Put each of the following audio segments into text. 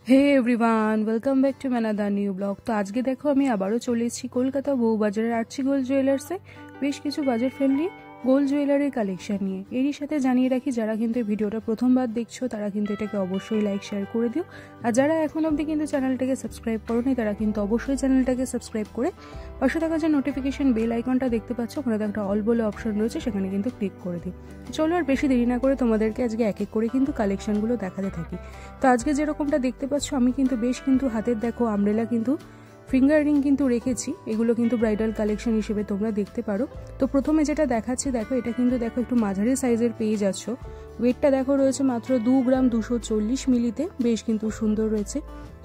Hey everyone, welcome back to another new blog. তো আজকে দেখো আমি আবারও চলে এসেছি কলকাতা বউবাজারের আর্চি গোল্ড জুয়েলার্সে বেশ কিছু বাজেট ফ্রেন্ডলি গোল্ড জুয়েলারির কালেকশন নিয়ে। এরই সাথে জানিয়ে রাখি, যারা কিন্তু ভিডিওটা প্রথমবার দেখছো তারা কিন্তু এটাকে অবশ্যই লাইক শেয়ার করে দিও, আর যারা এখন অবধি কিন্তু চ্যানেলটাকে সাবস্ক্রাইব করোনি তারা কিন্তু অবশ্যই চ্যানেলটাকে সাবস্ক্রাইব করে পাশে থাকা যে নোটিফিকেশন বেল আইকনটা দেখতে পাচ্ছ, ওখানে একটা অল বলে অপশন রয়েছে, সেখানে কিন্তু ক্লিক করে দিই। চলো আর বেশি দেরি না করে তোমাদেরকে আজকে এক এক করে কিন্তু কালেকশনগুলো দেখাতে থাকি। তো আজকে যেরকমটা দেখতে পাচ্ছ, আমি কিন্তু বেশ কিন্তু হাতের দেখো আমব্রেলা কিন্তু ফিঙ্গার রিং কিন্তু রেখেছি। এগুলো কিন্তু ব্রাইডাল কালেকশন হিসেবে তোমরা দেখতে পারো। তো প্রথমে যেটা দেখাচ্ছি দেখো, এটা কিন্তু দেখো একটু মাঝারি সাইজের পেয়ে যাচ্ছ। ওয়েটটা দেখো রয়েছে মাত্র 2 গ্রাম 240 মিলিতে, বেশ কিন্তু সুন্দর রয়েছে।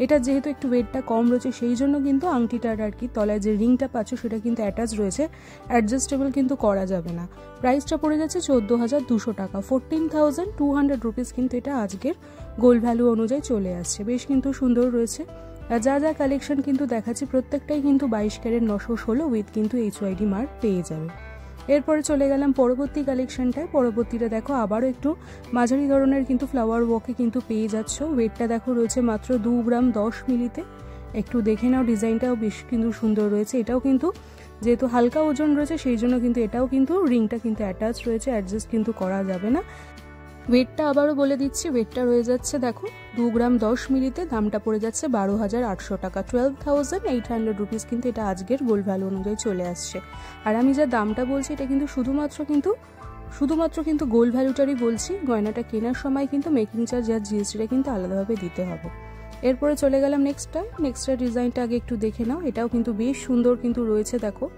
এটা যেহেতু একটু ওয়েটটা কম রয়েছে সেই জন্য কিন্তু আংটিটার আর কি তলায় যে রিংটা পাচ্ছ সেটা কিন্তু অ্যাটাচ রয়েছে, অ্যাডজাস্টেবল কিন্তু করা যাবে না। প্রাইসটা পড়ে যাচ্ছে 14,200 টাকা, 14,200 রুপিস কিন্তু এটা আজকের গোল্ড ভ্যালু অনুযায়ী চলে আসছে। বেশ কিন্তু সুন্দর রয়েছে। আর যা যা কালেকশন কিন্তু দেখাচ্ছি প্রত্যেকটাই কিন্তু 22 ক্যারেট 916 উইথ কিন্তু HYD মার্ক পেয়ে যাবে। এরপরে চলে গেলাম পরবর্তী কালেকশনটায়। পরবর্তীটা দেখো আবারও একটু মাঝারি ধরনের কিন্তু ফ্লাওয়ার ওয়ার্কে কিন্তু পেয়ে যাচ্ছ। ওয়েটটা দেখো রয়েছে মাত্র 2 গ্রাম 10 মিলিতে। একটু দেখে নাও, ডিজাইনটাও বেশ কিন্তু সুন্দর রয়েছে। এটাও কিন্তু যেহেতু হালকা ওজন রয়েছে সেই জন্য কিন্তু এটাও কিন্তু রিংটা কিন্তু অ্যাটাচ রয়েছে, অ্যাডজাস্ট কিন্তু করা যাবে না। ওয়েটটা আবারও বলে দিচ্ছি, ওয়েটটা রয়ে যাচ্ছে দেখো 2 গ্রাম 10 মিলিতে, দামটা পড়ে যাচ্ছে 12,800 টাকা, 12,800 রুপিস কিন্তু এটা আজকের গোল্ড ভ্যালু অনুযায়ী চলে আসছে। আর আমি যা দামটা বলছি এটা কিন্তু শুধুমাত্র কিন্তু গোল্ড ভ্যালুটারই বলছি। গয়নাটা কেনার সময় কিন্তু মেকিং চার্জ আর জিএসটিটা কিন্তু আলাদাভাবে দিতে হবে। এরপরে চলে গেলাম নেক্সটটা ডিজাইনটা আগে একটু দেখে নাও। এটাও কিন্তু বেশ সুন্দর কিন্তু রয়েছে দেখো।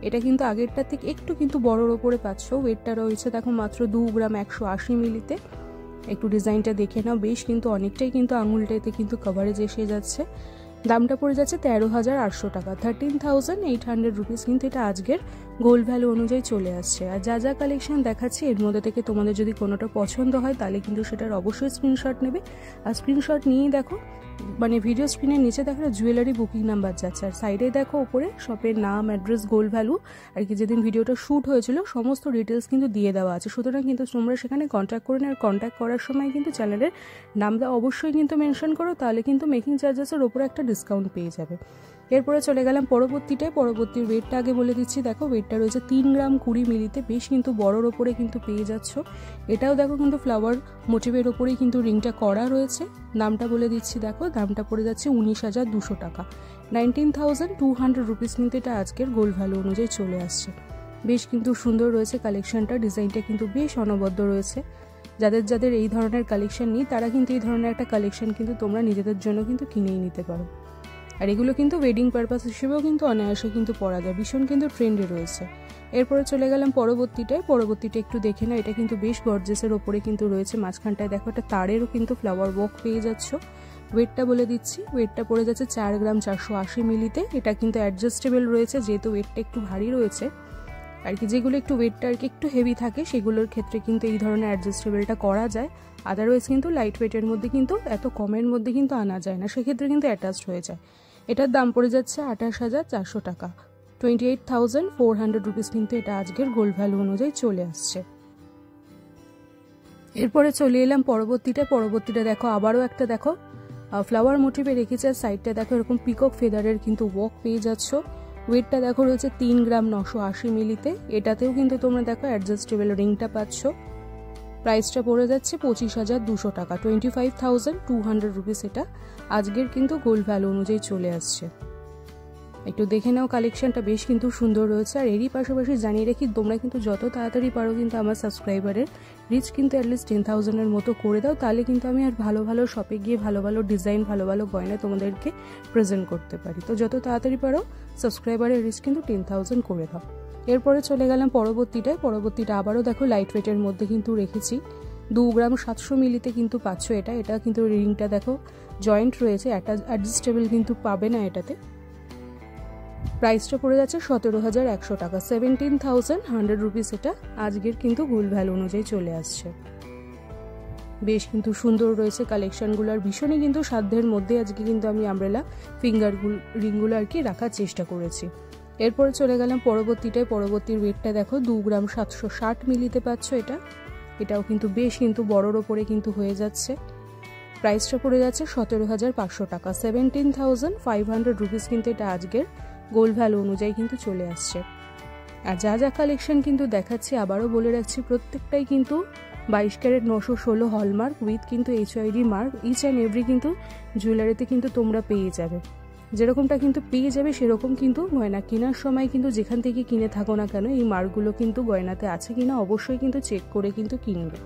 এটা কিন্তু আগেরটার থেকে একটু কিন্তু বড়র ওপরে পাচ্ছ। ওয়েটটা রয়েছে দেখো মাত্র 2 গ্রাম 180 মিলিতে। একটু ডিজাইনটা দেখে নাও, বেশ কিন্তু অনেকটাই কিন্তু আঙুলটাতে কিন্তু কভারেজ এসে যাচ্ছে। দামটা পড়ে যাচ্ছে 13,800 টাকা, 13,800 রুপিস কিন্তু এটা আজকের গোল্ড ভ্যালু অনুযায়ী চলে আসছে। আর যা যা কালেকশন দেখাচ্ছি এর মধ্যে থেকে তোমাদের যদি কোনোটা পছন্দ হয় তাহলে কিন্তু সেটার অবশ্যই স্ক্রিনশট নেবে। আর স্ক্রিনশট নিয়েই দেখো, মানে ভিডিও স্ক্রিনের নিচে দেখো জুয়েলারি বুকিং নাম্বার যাচ্ছে, আর সাইডে দেখো উপরে শপের নাম, অ্যাড্রেস, গোল্ড ভ্যালু আর কি যেদিন ভিডিওটা শ্যুট হয়েছিল সমস্ত ডিটেলস কিন্তু দিয়ে দেওয়া আছে। সুতরাং কিন্তু তোমরা সেখানে কন্ট্যাক্ট করে নাও। আর কন্ট্যাক্ট করার সময় কিন্তু চ্যানেলের নামটা অবশ্যই কিন্তু মেনশন করো, তাহলে কিন্তু মেকিং চার্জেসের ওপরে একটা ডিসকাউন্ট পেয়ে যাবে। এরপরে চলে গেলাম পরবর্তীর ওয়েটটা আগে বলে দিচ্ছি দেখো। ওয়েটটা রয়েছে 3 গ্রাম 20 মিলিতে, বেশ কিন্তু বড়র ওপরে কিন্তু পেয়ে যাচ্ছ। এটাও দেখো কিন্তু ফ্লাওয়ার মোটিভের ওপরেই কিন্তু রিংটা করা রয়েছে। দামটা বলে দিচ্ছি দেখো, দামটা পড়ে যাচ্ছে 19,200 টাকা, 19,200 রুপিস কিন্তু এটা আজকের গোল্ড ভ্যালু অনুযায়ী চলে আসছে। বেশ কিন্তু সুন্দর রয়েছে কালেকশনটা, ডিজাইনটা কিন্তু বেশ অনবদ্য রয়েছে। যাদের এই ধরনের কালেকশন নেই তারা কিন্তু এই ধরনের একটা কালেকশন কিন্তু তোমরা নিজেদের জন্য কিন্তু কিনেই নিতে পারো। আর এগুলো কিন্তু ওয়েডিং পারপাস হিসেবেও কিন্তু অনায়াসে কিন্তু পরা যায়, ভীষণ কিন্তু ট্রেন্ডে রয়েছে। এরপরে চলে গেলাম পরবর্তীটা একটু দেখে না। এটা কিন্তু বেশ গর্জেসের ওপরে কিন্তু রয়েছে। মাঝখানটায় দেখো একটা তারেরও কিন্তু ফ্লাওয়ার ওয়ার্ক পেয়ে যাচ্ছ। ওয়েটটা বলে দিচ্ছি, ওয়েটটা পড়ে যাচ্ছে 4 গ্রাম 480 মিলিতে। এটা কিন্তু অ্যাডজাস্টেবল রয়েছে, যেহেতু ওয়েটটা একটু ভারী রয়েছে আর কি। যেগুলো একটু ওয়েটটা আর কি একটু হেভি থাকে সেগুলোর ক্ষেত্রে কিন্তু এই ধরনের অ্যাডজাস্টেবলটা করা যায়। আদারওয়াইজ কিন্তু লাইট ওয়েটের মধ্যে কিন্তু এত কমের মধ্যে কিন্তু আনা যায় না, সেক্ষেত্রে কিন্তু অ্যাটাচড হয়ে যায়। এটার দাম পড়ে যাচ্ছে 28,400 টাকা, 28,400 রুপিস কিন্তু এটা আজকের গোল্ড ভ্যালু অনুযায়ী চলে আসছে। এরপরে চলে এলাম পরবর্তীটা দেখো আবারও একটা দেখো ফ্লাওয়ার মোটিভে রেখেছে। আর সাইডটা দেখো এরকম পিকক ফেদারের কিন্তু ওয়ার্ক পেয়ে যাচ্ছ। ওয়েটটা দেখো রয়েছে 3 গ্রাম 980 মিলিতে। এটাতেও কিন্তু তোমরা দেখো অ্যাডজাস্টেবল রিংটা পাচ্ছ। প্রাইসটা পড়ে যাচ্ছে 25,200 টাকা, 25,200 রুপিস এটা আজকের কিন্তু গোল্ড ভ্যালু অনুযায়ী চলে আসছে। একটু দেখে নাও, কালেকশনটা বেশ কিন্তু সুন্দর রয়েছে। আর এরই পাশাপাশি জানিয়ে রাখি, তোমরা কিন্তু যত তাড়াতাড়ি পারো কিন্তু আমার সাবস্ক্রাইবারের রিচ কিন্তু অ্যাটলিস্ট 10,000-এর মতো করে দাও, তাহলে কিন্তু আমি আর ভালো ভালো শপে গিয়ে ভালো ভালো ডিজাইন, ভালো ভালো গয়না তোমাদেরকে প্রেজেন্ট করতে পারি। তো যত তাড়াতাড়ি পারো সাবস্ক্রাইবারের রিচ কিন্তু 10,000 করে দাও। এরপরে চলে গেলাম পরবর্তীটা আবারও দেখো লাইট ওয়েটের মধ্যে কিন্তু রেখেছি। 2 গ্রাম 700 মিলিতে কিন্তু পাচ্ছ এটা কিন্তু রিংটা দেখো জয়েন্ট রয়েছে, অ্যাডজাস্টেবল কিন্তু পাবে না এটাতে। প্রাইসটা পড়ে যাচ্ছে 17,100 টাকা, 17,100 রুপিস এটা আজকের কিন্তু গোল্ড ভ্যালু অনুযায়ী চলে আসছে। বেশ কিন্তু সুন্দর রয়েছে কালেকশনগুলো, আর ভীষণই কিন্তু সাধ্যের মধ্যে আজকে কিন্তু আমি আমব্রেলা ফিঙ্গার রিংগুলো আর কি রাখার চেষ্টা করেছি। এরপরে চলে গেলাম পরবর্তীর ওয়েটটা দেখো 2 গ্রাম 760 মিলিতে পাচ্ছ এটাও কিন্তু বেশ কিন্তু বড়র ওপরে কিন্তু হয়ে যাচ্ছে। প্রাইসটা পড়ে যাচ্ছে 17,500 টাকা, 17,500 রুপিস কিন্তু এটা আজকের গোল্ড ভ্যালু অনুযায়ী কিন্তু চলে আসছে। আর যা যা কালেকশন কিন্তু দেখাচ্ছি আবারও বলে রাখছি, প্রত্যেকটাই কিন্তু 22 ক্যারেট 916 হলমার্ক উইথ কিন্তু HYD mark. Each and every কিন্তু জুয়েলারিতে কিন্তু তোমরা পেয়ে যাবে, যেরকমটা কিন্তু পেয়ে যাবে সেরকম কিন্তু গয়না কেনার সময় কিন্তু যেখান থেকে কিনে থাকো না কেন এই মার্কগুলো কিন্তু গয়নাতে আছে কিনা অবশ্যই কিন্তু চেক করে কিন্তু কিনবে।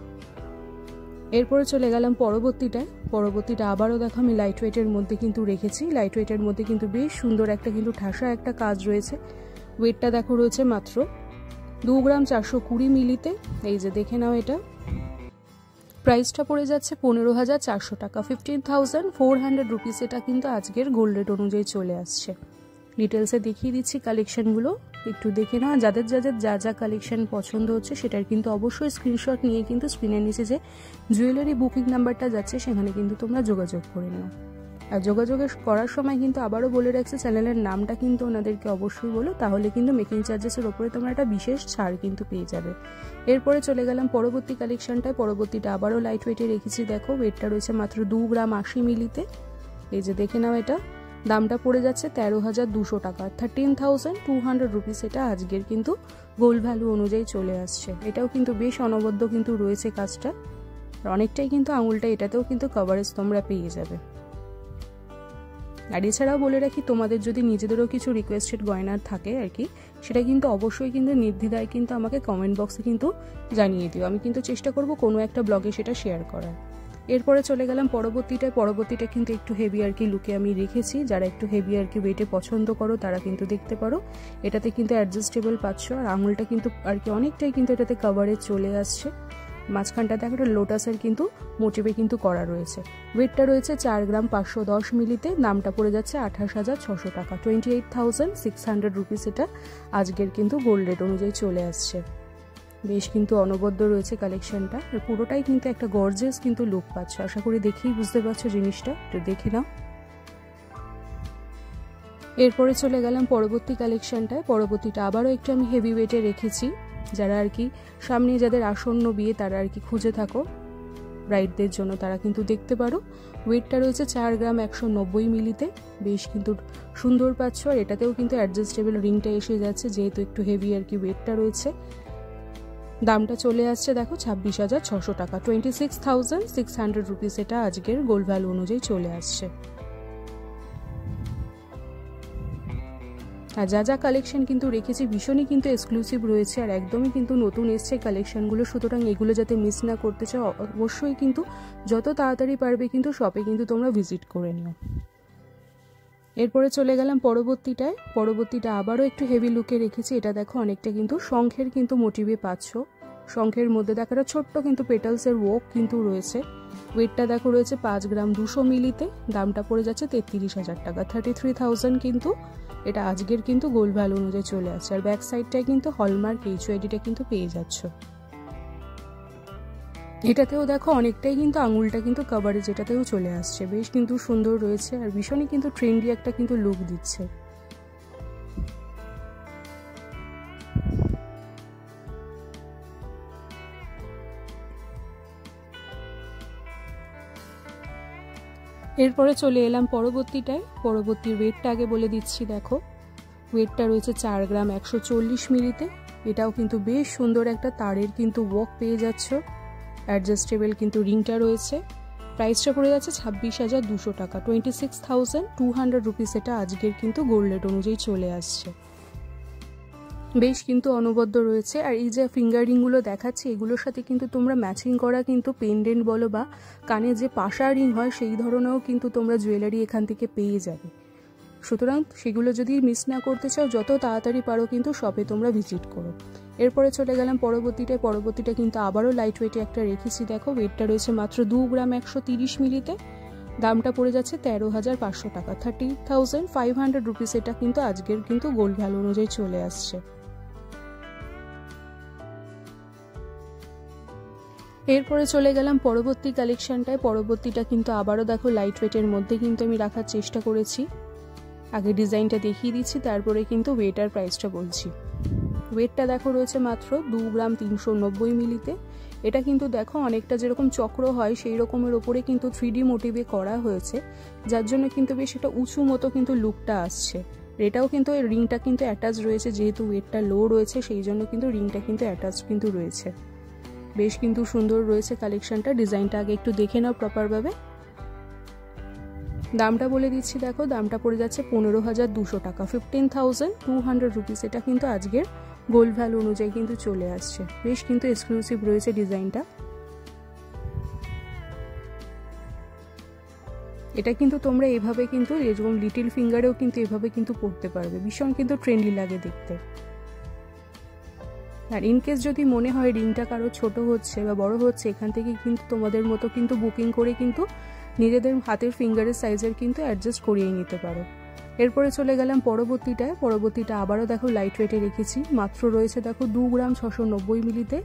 এরপরে চলে গেলাম পরবর্তীটা আবারও দেখো আমি লাইট ওয়েটের মধ্যে কিন্তু রেখেছি। লাইট ওয়েটের মধ্যে কিন্তু বেশ সুন্দর একটা কিন্তু ঠাসা একটা কাজ রয়েছে। ওয়েটটা দেখো রয়েছে মাত্র 2 গ্রাম 420 মিলিতে। এই যে দেখে নাও, এটা প্রাইসটা পড়ে যাচ্ছে 15,400 টাকা, 15,400 রুপিস। এটা কিন্তু আজকের গোল্ড রেট অনুযায়ী চলে আসছে। ডিটেলসে দেখিয়ে দিচ্ছি কালেকশনগুলো, একটু দেখে নাও। যাদের যা যা কালেকশন পছন্দ হচ্ছে সেটার কিন্তু অবশ্যই স্ক্রিনশট নিয়ে কিন্তু স্ক্রিনের নিচে যে জুয়েলারি বুকিং নাম্বারটা যাচ্ছে সেখানে কিন্তু তোমরা যোগাযোগ করে নাও। আর যোগাযোগ করার সময় কিন্তু আবারও বলে রাখছি, চ্যানেলের নামটা কিন্তু ওনাদেরকে অবশ্যই বলো, তাহলে কিন্তু মেকিং চার্জেসের ওপরে তোমরা একটা বিশেষ ছাড় কিন্তু পেয়ে যাবে। এরপরে চলে গেলাম পরবর্তী কালেকশনটায়। পরবর্তীটা আবারও লাইট ওয়েটে রেখেছি। দেখো ওয়েটটা রয়েছে মাত্র 2 গ্রাম 80 মিলিতে। এই যে দেখে নাও, এটা দামটা পড়ে যাচ্ছে 13,200 টাকা, 13,200 রুপিস। এটা আজকের কিন্তু গোল্ড ভ্যালু অনুযায়ী চলে আসছে। এটাও কিন্তু বেশ অনবদ্য কিন্তু রয়েছে কাজটা, অনেকটাই কিন্তু আঙুলটা এটাতেও কিন্তু কভারেজ তোমরা পেয়ে যাবে। আর এছাড়াও বলে রাখি, তোমাদের যদি নিজেদেরও কিছু রিকোয়েস্টেড গয়নার থাকে আর কি, সেটা কিন্তু অবশ্যই কিন্তু নির্দ্বিধায় কিন্তু আমাকে কমেন্ট বক্সে কিন্তু জানিয়ে দিও। আমি কিন্তু চেষ্টা করব কোনো একটা ব্লগে সেটা শেয়ার করার। এরপরে চলে গেলাম পরবর্তীটা কিন্তু একটু হেভি আর কি লুকে আমি রেখেছি। যারা একটু হেভি আর কি ওয়েটে পছন্দ করো তারা কিন্তু দেখতে পারো। এটাতে কিন্তু অ্যাডজাস্টেবল পাচ্ছ, আর আঙুলটা কিন্তু আর কি অনেকটাই কিন্তু এটাতে কভারেজ চলে আসছে। মাঝখানটাতে একটা লোটাসের কিন্তু মোটিভে কিন্তু করা রয়েছে। ওয়েটটা রয়েছে 4 গ্রাম 510 মিলিতে। দামটা পড়ে যাচ্ছে 28,600 টাকা, 28,600 রুপিস। এটা আজকের কিন্তু গোল্ড রেট অনুযায়ী চলে আসছে। বেশ কিন্তু অনবদ্য রয়েছে কালেকশনটা, আর পুরোটাই কিন্তু একটা গর্জিয়াস কিন্তু লুক পাচ্ছ। আশা করি দেখেই বুঝতে পারছো জিনিসটা, একটু দেখে নাও। এরপরে চলে গেলাম পরবর্তী কালেকশনটায়। পরবর্তীটা আবারও একটু আমি হেভি ওয়েটে রেখেছি। যারা আর কি সামনে যাদের আসন্ন বিয়ে তারা আর কি খুঁজে থাকো ব্রাইডদের জন্য, তারা কিন্তু দেখতে পারো। ওয়েটটা রয়েছে 4 গ্রাম 190 মিলিতে। বেশ কিন্তু সুন্দর পাচ্ছ, আর এটাতেও কিন্তু অ্যাডজাস্টেবল রিংটা এসে যাচ্ছে, যেহেতু একটু হেভি আর কি ওয়েটটা রয়েছে। দামটা চলে আসছে দেখো 26,600 টাকা, 26,600 রুপিস। এটা আজকের গোল্ড ভ্যালু অনুযায়ী চলে আসছে। আর যা যা কালেকশন কিন্তু রেখেছি ভীষণই কিন্তু এক্সক্লুসিভ রয়েছে, আর একদমই কিন্তু নতুন এসছে কালেকশনগুলো। সুতরাং এগুলো যাতে মিস না করতে চাও অবশ্যই কিন্তু যত তাড়াতাড়ি পারবে কিন্তু শপে কিন্তু তোমরা ভিজিট করে নিও। এরপরে চলে গেলাম পরবর্তীটা আবারও একটু হেভি লুকে রেখেছি। এটা দেখো অনেকটা কিন্তু শঙ্খের কিন্তু মোটিভে পাচ্ছ। শঙ্খের মধ্যে দেখো একটা ছোট্ট কিন্তু পেটালসের ওয়ার্ক কিন্তু রয়েছে। ওয়েটটা দেখো রয়েছে 5 গ্রাম 200 মিলিতে। দামটা পড়ে যাচ্ছে 33,000 টাকা, 33,000 কিন্তু এটা আজকের কিন্তু গোল্ড ভ্যালু অনুযায়ী চলে আসছে। আর ব্যাক সাইডটায় কিন্তু হলমার্ক HYDটা কিন্তু পেয়ে যাচ্ছ। এটাতেও দেখো অনেকটাই কিন্তু আঙুলটা কিন্তু কভারেজ এটাতেও চলে আসছে। বেশ কিন্তু সুন্দর রয়েছে, আর ভীষণই কিন্তু ট্রেন্ডি একটা কিন্তু লুক দিচ্ছে। এরপরে চলে এলাম পরবর্তীর ওয়েটটা আগে বলে দিচ্ছি। দেখো ওয়েটটা রয়েছে 4 গ্রাম 140 মিলিতে। এটাও কিন্তু বেশ সুন্দর একটা তারের কিন্তু ওয়ার্ক পেয়ে যাচ্ছ। অ্যাডজাস্টেবল কিন্তু রিংটা রয়েছে। প্রাইসটা পড়ে যাচ্ছে 26,200 টাকা, 26,200 রুপিস। এটা আজকের কিন্তু গোল্ড রেট অনুযায়ী চলে আসছে। বেশ কিন্তু অনবদ্য রয়েছে। আর এই যে ফিঙ্গারিংগুলো দেখাচ্ছি এগুলোর সাথে কিন্তু তোমরা ম্যাচিং করা কিন্তু পেন্ডেন্ট বলো বা কানে যে পাশা রিং হয় সেই ধরনেরও কিন্তু তোমরা জুয়েলারি এখান থেকে পেয়ে যাবে। সুতরাং সেগুলো যদি মিস না করতে চাও যত তাড়াতাড়ি পারো কিন্তু শপে তোমরা ভিজিট করো। এরপরে চলে গেলাম পরবর্তীটা কিন্তু আবারও লাইট ওয়েটে একটা রেখেছি। দেখো ওয়েটটা রয়েছে মাত্র 2 গ্রাম 130 মিলিতে। দামটা পড়ে যাচ্ছে 13,500 টাকা, 30,500 রুপিস। এটা কিন্তু আজকের কিন্তু গোল্ড ভ্যালু অনুযায়ী চলে আসছে। এরপরে চলে গেলাম পরবর্তী কালেকশনটায়। পরবর্তীটা কিন্তু আবারও দেখো লাইট ওয়েটের মধ্যে কিন্তু আমি রাখার চেষ্টা করেছি। আগে ডিজাইনটা দেখিয়ে দিচ্ছি, তারপরে কিন্তু ওয়েট আর প্রাইসটা বলছি। ওয়েটটা দেখো রয়েছে মাত্র 2 গ্রাম 390 মিলিতে। এটা কিন্তু দেখো অনেকটা যেরকম চক্র হয় সেই রকমের ওপরে কিন্তু 3D মোটিভে করা হয়েছে, যার জন্য কিন্তু বেশ একটা উঁচু মতো কিন্তু লুকটা আসছে। এটাও কিন্তু এই রিংটা কিন্তু অ্যাটাচ রয়েছে, যেহেতু ওয়েটটা লো রয়েছে সেই জন্য কিন্তু রিংটা কিন্তু অ্যাটাচ কিন্তু রয়েছে। বেশ কিন্তু সুন্দর রয়েছে কালেকশনটা। ডিজাইনটা আগে একটু দেখে নাও প্রপারভাবে। দামটা বলে দিচ্ছি, দেখো দামটা পড়ে যাচ্ছে 15,200 টাকা, 15,200 রুপিস। এটা কিন্তু আজকের গোল্ড ভ্যালু অনুযায়ী কিন্তু চলে আসছে। বেশ কিন্তু এক্সক্লুসিভ রয়েছে ডিজাইনটা। এটা কিন্তু তোমরা এভাবে কিন্তু যেরকম লিটিল ফিঙ্গারেও কিন্তু এভাবে কিন্তু পরতে পারবে, ভীষণ কিন্তু ট্রেন্ডি লাগে দেখতে। আর ইনকেস যদি মনে হয় রিংটা কারো ছোট হচ্ছে বা বড় হচ্ছে, এখান থেকে কিন্তু তোমাদের মতো কিন্তু বুকিং করে কিন্তু নিজেদের হাতের ফিঙ্গারের সাইজের কিন্তু অ্যাডজাস্ট করিয়ে নিতে পারো। এরপরে চলে গেলাম পরবর্তীটা আবারও দেখো লাইট ওয়েটে রেখেছি, মাত্র রয়েছে দেখো 2 গ্রাম 690 মিলিতে।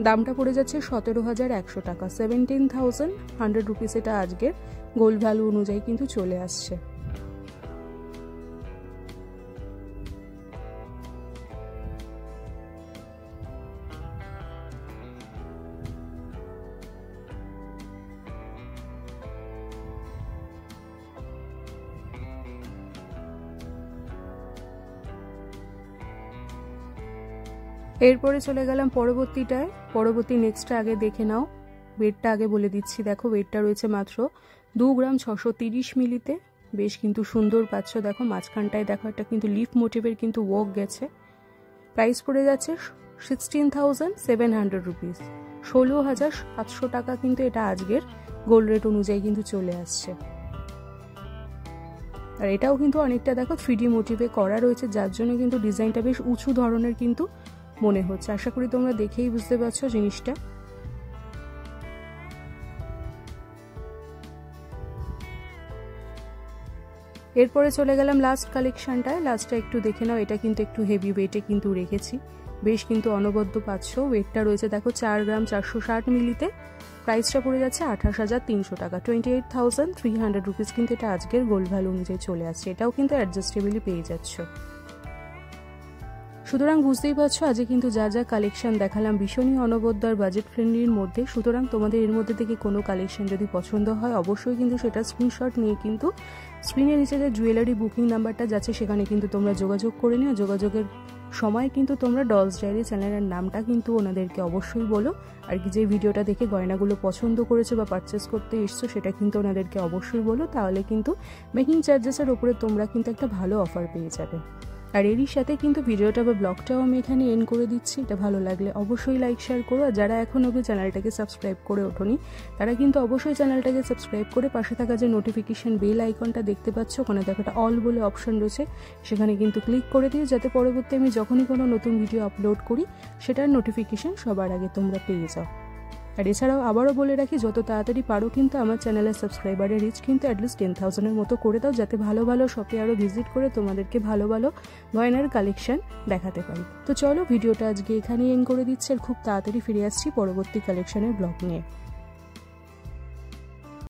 দামটা পড়ে যাচ্ছে 17,100 টাকা, 17,100 রুপিস। এটা আজকের গোল্ড ভ্যালু অনুযায়ী কিন্তু চলে আসছে। এরপরে চলে গেলাম পরবর্তী নেক্সটটা আগে দেখে নাও। ওয়েটটা আগে বলে দিচ্ছি, দেখো ওয়েটটা রয়েছে মাত্র 2 গ্রাম 630 মিলিতে। বেশ কিন্তু সুন্দর পাচ্ছ, দেখো মাঝখানটায় দেখো একটা কিন্তু লিফ মোটিভের কিন্তু ওয়ার্ক গেছে। প্রাইস পড়ে যাচ্ছে 16,700 রুপিস, 16,700 টাকা কিন্তু এটা আজকের গোল্ড রেট অনুযায়ী কিন্তু চলে আসছে। আর এটাও কিন্তু অনেকটা দেখো 3D মোটিভে করা রয়েছে, যার জন্য কিন্তু ডিজাইনটা বেশ উঁচু ধরনের কিন্তু মনে হচ্ছে। আশা করি তোমরা দেখেই বুঝতে পারছো জিনিসটা। এরপরে চলে গেলাম লাস্ট কালেকশনটায়। লাস্টটা একটু দেখে নাও, এটা কিন্তু একটু হেভি ওয়েটে কিন্তু রেখেছি। বেশ কিন্তু অনবদ্য পাচ্ছ। ওয়েটটা রয়েছে দেখো 4 গ্রাম 460 মিলিতে। প্রাইসটা পড়ে যাচ্ছে 28,300 টাকা, 28,300 রুপিস কিন্তু এটা আজকের গোল্ড ভ্যালু অনুযায়ী চলে আসছে। এটাও কিন্তু অ্যাডজাস্টেবলি পেয়ে যাচ্ছ। সুতরাং বুঝতেই পারছো আজকে কিন্তু যা যা কালেকশন দেখালাম ভীষণই অনবদ্য আর বাজেট ফ্রেন্ডলির মধ্যে। সুতরাং তোমাদের এর মধ্যে থেকে কোনো কালেকশন যদি পছন্দ হয় অবশ্যই কিন্তু সেটা স্ক্রিনশট নিয়ে কিন্তু স্ক্রিনের নিচে যে জুয়েলারি বুকিং নাম্বারটা যাচ্ছে সেখানে কিন্তু তোমরা যোগাযোগ করে নিও। যোগাযোগের সময় কিন্তু তোমরা ডলস ডায়েরি চ্যানেলের নামটা কিন্তু ওনাদেরকে অবশ্যই বলো। আর কি যে ভিডিওটা দেখে গয়নাগুলো পছন্দ করেছো বা পারচেস করতে এসছো সেটা কিন্তু ওনাদেরকে অবশ্যই বলো, তাহলে কিন্তু মেকিং চার্জেসের ওপরে তোমরা কিন্তু একটা ভালো অফার পেয়ে যাবে। আর এরই সাথে কিন্তু ভিডিওটা বা ব্লগটাও আমি এখানে এন্ড করে দিচ্ছি। এটা ভালো লাগলে অবশ্যই লাইক শেয়ার করো। আর যারা এখন অবধি চ্যানেলটাকে সাবস্ক্রাইব করে ওঠোনি তারা কিন্তু অবশ্যই চ্যানেলটাকে সাবস্ক্রাইব করে পাশে থাকা যে নোটিফিকেশন বেল আইকনটা দেখতে পাচ্ছ, ওখানে দেখো একটা অল বলে অপশন রয়েছে, সেখানে কিন্তু ক্লিক করে দিও, যাতে পরবর্তী আমি যখনই কোনো নতুন ভিডিও আপলোড করি সেটার নোটিফিকেশন সবার আগে তোমরা পেয়ে যাও। আর এছাড়াও আবারও বলে রাখি, যত তাড়াতাড়ি পারো কিন্তু আমার চ্যানেলের সাবস্ক্রাইবারের রিচ কিন্তু অ্যাটলিস্ট 10,000-এর মতো করে দাও, যাতে ভালো ভালো শপে আরও ভিজিট করে তোমাদেরকে ভালো ভালো গয়নার কালেকশন দেখাতে পারি। তো চলো ভিডিওটা আজকে এখানেই এন্ড করে দিচ্ছি, আর খুব তাড়াতাড়ি ফিরে আসছি পরবর্তী কালেকশনের ব্লগ নিয়ে।